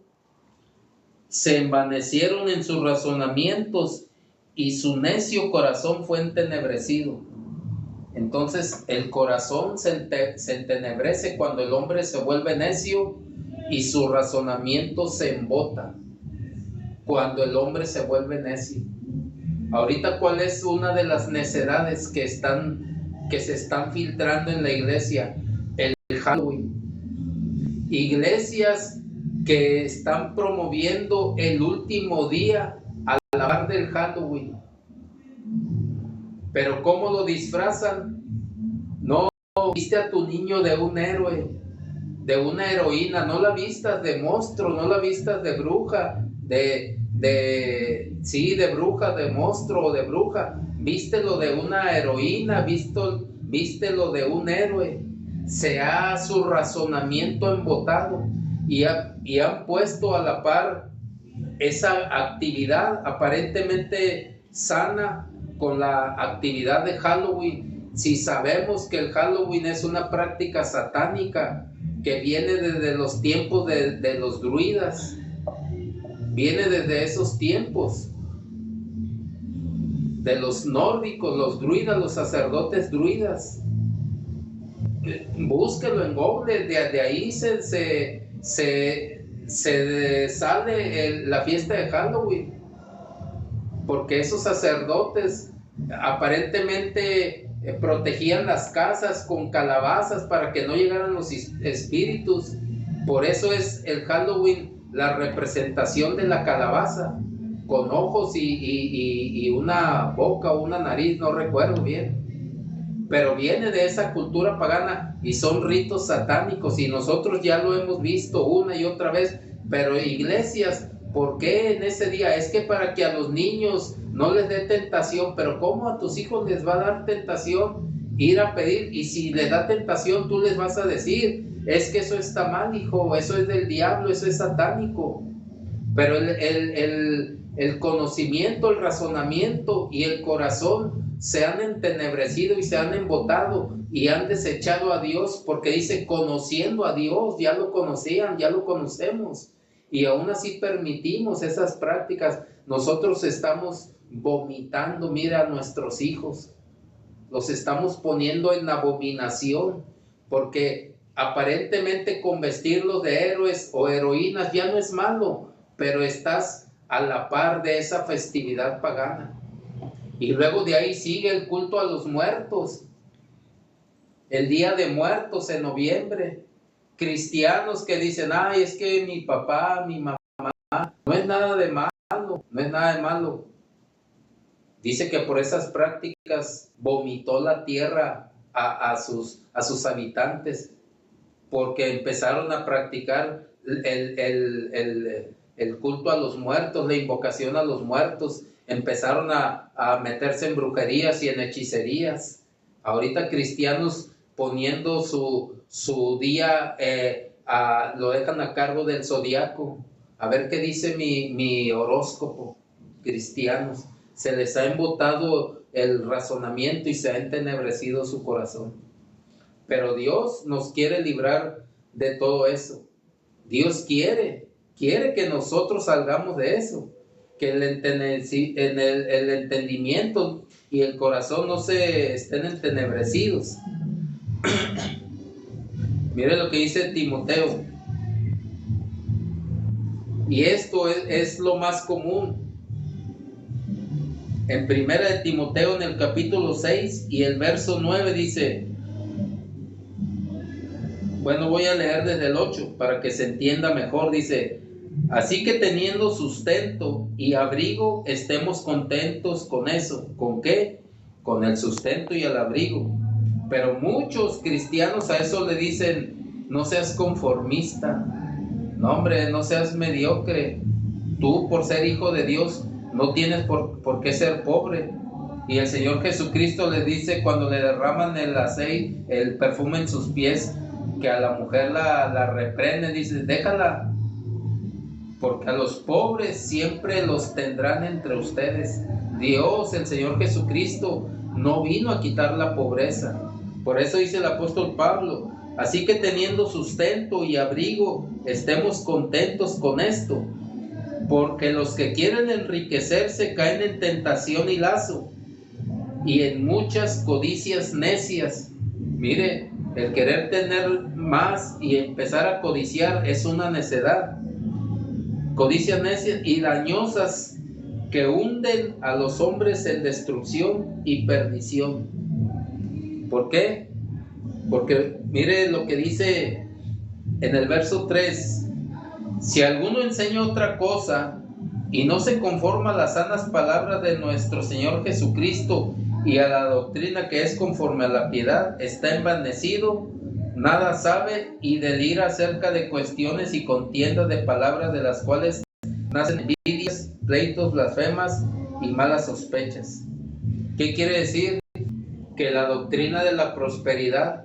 Se envanecieron en sus razonamientos y su necio corazón fue entenebrecido. Entonces el corazón se entenebrece cuando el hombre se vuelve necio y su razonamiento se embota. Cuando el hombre se vuelve necio. Ahorita, ¿cuál es una de las necedades que se están filtrando en la iglesia? El Halloween. Iglesias que están promoviendo el último día a la par del Halloween. Pero ¿cómo lo disfrazan? No viste a tu niño de un héroe, de una heroína, no la vistas de monstruo, no la vistas de bruja, de bruja, de monstruo o de bruja. Vístelo de una heroína, vístelo de un héroe. Se ha su razonamiento embotado y han puesto a la par esa actividad aparentemente sana con la actividad de Halloween. Si sabemos que el Halloween es una práctica satánica que viene desde los tiempos de los druidas, viene desde esos tiempos de los nórdicos, los druidas, los sacerdotes druidas. Búsquelo en Google, de ahí se sale la fiesta de Halloween, porque esos sacerdotes aparentemente protegían las casas con calabazas para que no llegaran los espíritus. Por eso es el Halloween la representación de la calabaza, con ojos y una boca o una nariz, no recuerdo bien. Pero viene de esa cultura pagana y son ritos satánicos, y nosotros ya lo hemos visto una y otra vez. Pero iglesias, ¿por qué en ese día? Es que para que a los niños no les dé tentación. Pero ¿cómo a tus hijos les va a dar tentación ir a pedir? Y si les da tentación, tú les vas a decir: es que eso está mal, hijo, eso es del diablo, eso es satánico. Pero el conocimiento, el razonamiento y el corazón se han entenebrecido y se han embotado y han desechado a Dios, porque dice: conociendo a Dios. Ya lo conocían, ya lo conocemos, y aún así permitimos esas prácticas. Nosotros estamos vomitando, mira, a nuestros hijos, los estamos poniendo en abominación, porque aparentemente con vestirlos de héroes o heroínas ya no es malo, pero estás a la par de esa festividad pagana. Y luego de ahí sigue el culto a los muertos, el Día de Muertos en noviembre. Cristianos que dicen: ay, es que mi papá, mi mamá, no es nada de malo, no es nada de malo. Dice que por esas prácticas vomitó la tierra a sus habitantes, porque empezaron a practicar el culto a los muertos, la invocación a los muertos, empezaron a meterse en brujerías y en hechicerías. Ahorita cristianos poniendo su día, lo dejan a cargo del zodiaco. A ver qué dice mi horóscopo. Cristianos, se les ha embotado el razonamiento y se ha entenebrecido su corazón. Pero Dios nos quiere librar de todo eso. Dios quiere que nosotros salgamos de eso, que el entendimiento y el corazón no se estén entenebrecidos. Mire lo que dice Timoteo, y esto es lo más común. En 1 de Timoteo, en el capítulo 6 y el verso 9 dice, bueno, voy a leer desde el 8 para que se entienda mejor. Dice, así que teniendo sustento y abrigo, estemos contentos con eso. ¿Con qué? Con el sustento y el abrigo. Pero muchos cristianos a eso le dicen, no seas conformista. No, hombre, no seas mediocre. Tú, por ser hijo de Dios, no tienes por qué ser pobre. Y el Señor Jesucristo les dice, cuando le derraman el aceite, el perfume en sus pies, que a la mujer la reprenden, dice, déjala, porque a los pobres siempre los tendrán entre ustedes. Dios, el Señor Jesucristo, no vino a quitar la pobreza. Por eso dice el apóstol Pablo, así que teniendo sustento y abrigo, estemos contentos con esto, porque los que quieren enriquecerse caen en tentación y lazo, y en muchas codicias necias. Mire, el querer tener más y empezar a codiciar es una necedad. Codicias necias y dañosas que hunden a los hombres en destrucción y perdición. ¿Por qué? Porque mire lo que dice en el verso 3. Si alguno enseña otra cosa y no se conforma a las sanas palabras de nuestro Señor Jesucristo y a la doctrina que es conforme a la piedad, está envanecido, nada sabe y delira acerca de cuestiones y contiendas de palabras, de las cuales nacen envidias, pleitos, blasfemas y malas sospechas. ¿Qué quiere decir? Que la doctrina de la prosperidad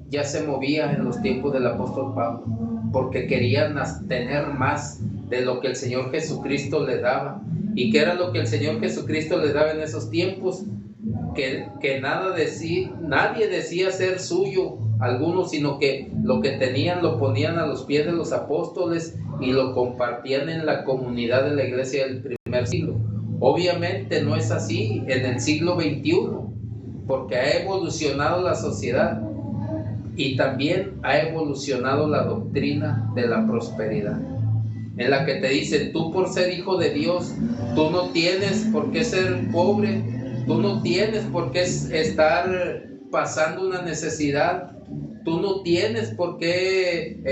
ya se movía en los tiempos del apóstol Pablo, porque querían tener más de lo que el Señor Jesucristo les daba. ¿Y qué era lo que el Señor Jesucristo les daba en esos tiempos? Que nadie decía ser suyo alguno, sino que lo que tenían lo ponían a los pies de los apóstoles y lo compartían en la comunidad de la iglesia del primer siglo. Obviamente no es así en el siglo XXI, porque ha evolucionado la sociedad y también ha evolucionado la doctrina de la prosperidad, en la que te dicen, tú por ser hijo de Dios, tú no tienes por qué ser pobre, tú no tienes por qué estar pasando una necesidad, tú no tienes por qué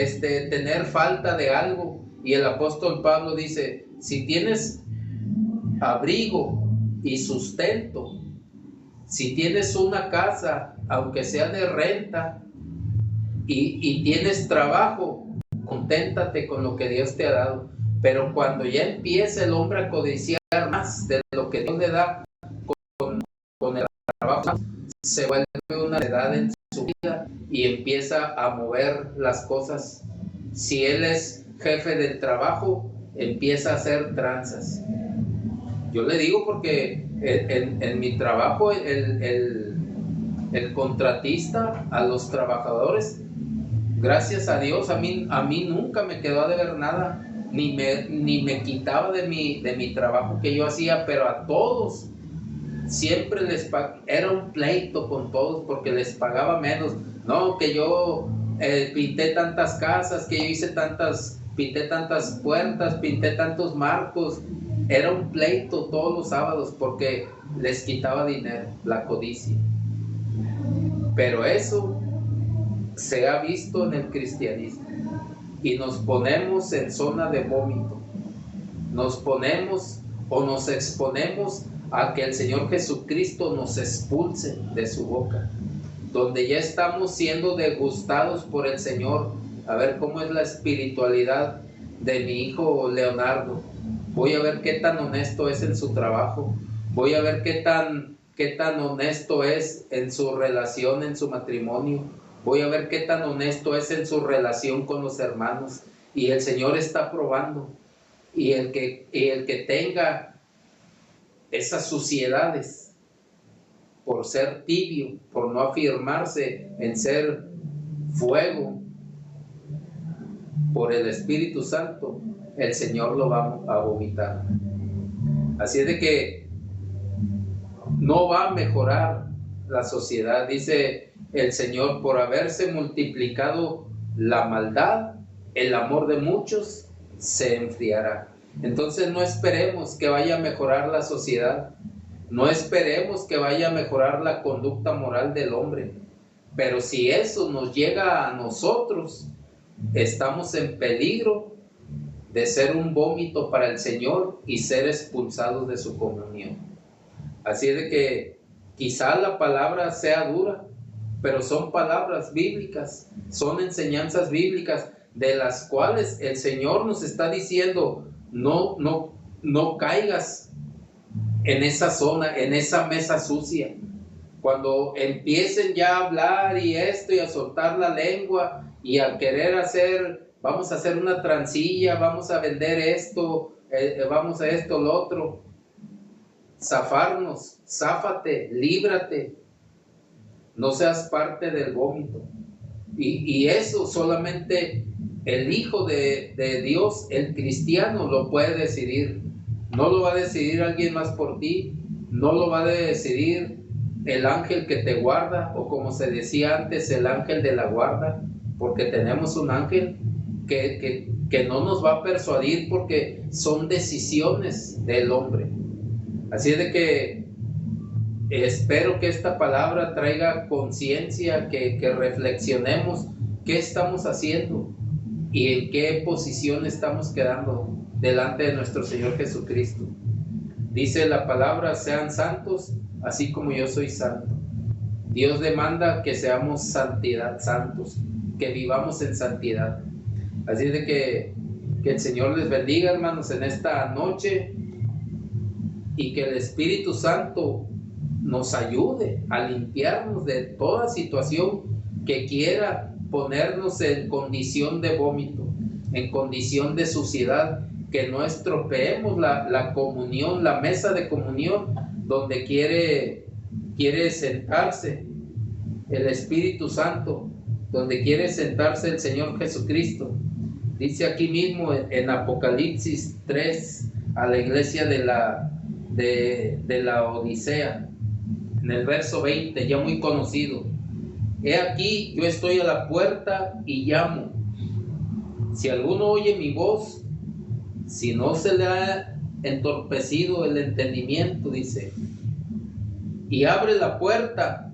tener falta de algo. Y el apóstol Pablo dice, si tienes abrigo y sustento, si tienes una casa, aunque sea de renta, y tienes trabajo, conténtate con lo que Dios te ha dado. Pero cuando ya empieza el hombre a codiciar más de lo que Dios le da con el trabajo, se vuelve una edad en su vida y empieza a mover las cosas. Si él es jefe del trabajo, empieza a hacer tranzas. Yo le digo porque en mi trabajo el contratista a los trabajadores, gracias a Dios, a mí nunca me quedó a deber nada, ni me quitaba de mi trabajo que yo hacía, pero a todos siempre era un pleito con todos porque les pagaba menos. No, que yo pinté tantas casas, que yo pinté tantas puertas, pinté tantos marcos. Era un pleito todos los sábados porque les quitaba dinero, la codicia. Pero eso se ha visto en el cristianismo y nos ponemos en zona de vómito. Nos ponemos o nos exponemos a que el Señor Jesucristo nos expulse de su boca, donde ya estamos siendo degustados por el Señor, a ver cómo es la espiritualidad de mi hijo Leonardo. Voy a ver qué tan honesto es en su trabajo. Voy a ver qué tan honesto es en su relación, en su matrimonio. Voy a ver qué tan honesto es en su relación con los hermanos. Y el Señor está probando. Y el que tenga esas suciedades por ser tibio, por no afirmarse en ser fuego por el Espíritu Santo, el Señor lo va a vomitar. Así es de que no va a mejorar la sociedad, dice el Señor, por haberse multiplicado la maldad, el amor de muchos se enfriará. Entonces no esperemos que vaya a mejorar la sociedad, no esperemos que vaya a mejorar la conducta moral del hombre, pero si eso nos llega a nosotros, estamos en peligro de ser un vómito para el Señor y ser expulsados de su comunión. Así es de que quizá la palabra sea dura, pero son palabras bíblicas, son enseñanzas bíblicas de las cuales el Señor nos está diciendo, no caigas en esa zona, en esa mesa sucia. Cuando empiecen ya a hablar y esto y a soltar la lengua y a querer hacer, vamos a hacer una transilla, vamos a vender esto, vamos a esto, lo otro, zafarnos, záfate, líbrate, no seas parte del vómito. Y eso solamente el Hijo de Dios, el cristiano, lo puede decidir. No lo va a decidir alguien más por ti, no lo va a decidir el ángel que te guarda, o como se decía antes, el ángel de la guarda, porque tenemos un ángel que no nos va a persuadir, porque son decisiones del hombre. Así es de que espero que esta palabra traiga conciencia, que reflexionemos qué estamos haciendo y en qué posición estamos quedando delante de nuestro Señor Jesucristo. Dice la palabra, sean santos, así como yo soy santo. Dios demanda que seamos santos, que vivamos en santidad. Así de que el Señor les bendiga, hermanos, en esta noche, y que el Espíritu Santo nos ayude a limpiarnos de toda situación que quiera ponernos en condición de vómito, en condición de suciedad, que no estropeemos la comunión, la mesa de comunión, donde quiere sentarse el Espíritu Santo, donde quiere sentarse el Señor Jesucristo. Dice aquí mismo en Apocalipsis 3 a la iglesia de la Odisea, en el verso 20, ya muy conocido: he aquí, yo estoy a la puerta y llamo. Si alguno oye mi voz, si no se le ha entorpecido el entendimiento, dice, y abre la puerta,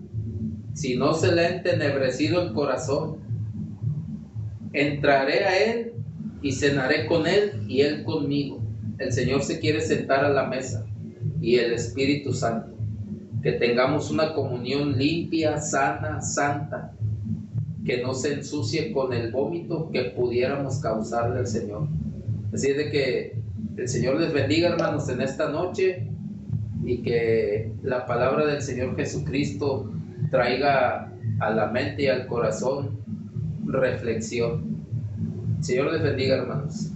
si no se le ha entenebrecido el corazón, entraré a él y cenaré con él y él conmigo. El Señor se quiere sentar a la mesa, y el Espíritu Santo, que tengamos una comunión limpia, sana, santa, que no se ensucie con el vómito que pudiéramos causarle al Señor. Así es de que el Señor les bendiga, hermanos, en esta noche, y que la palabra del Señor Jesucristo traiga a la mente y al corazón reflexión. El Señor les bendiga, hermanos.